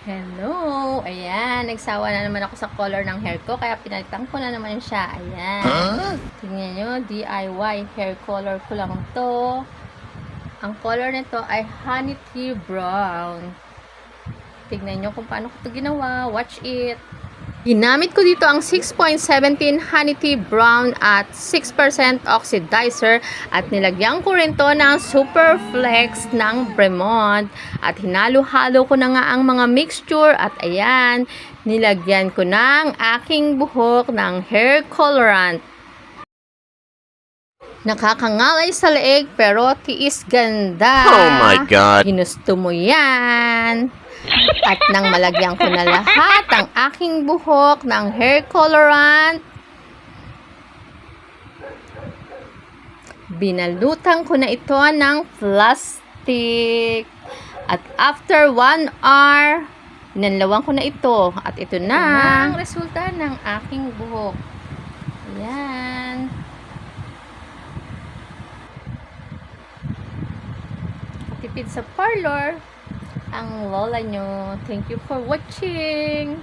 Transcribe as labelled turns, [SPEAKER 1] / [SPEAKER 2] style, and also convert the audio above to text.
[SPEAKER 1] Hello! Ayan, nagsawa na naman ako sa color ng hair ko, kaya pinalitan ko na naman siya. Ayan. Tingnan nyo, DIY hair color ko lang to. Ang color nito ay honey tea brown. Tignan nyo kung paano ko to ginawa. Watch it. Ginamit ko dito ang 6.17 honey tea brown at 6% oxidizer at nilagyan ko rin to ng super flex ng Bremont at hinalo-halo ko na nga ang mga mixture at ayan, nilagyan ko ng aking buhok ng hair colorant. Nakakangalay sa leeg pero tiis ganda.
[SPEAKER 2] Oh my God!
[SPEAKER 1] Ginusto mo yan. At nang malagyan ko na lahat ang aking buhok ng hair colorant, binalutan ko na ito ng plastic. At after 1 hour, nanlawan ko na ito. At ito na ang resulta ng aking buhok. Ayan. Tipid sa parlor ang lola nyo. Thank you for watching.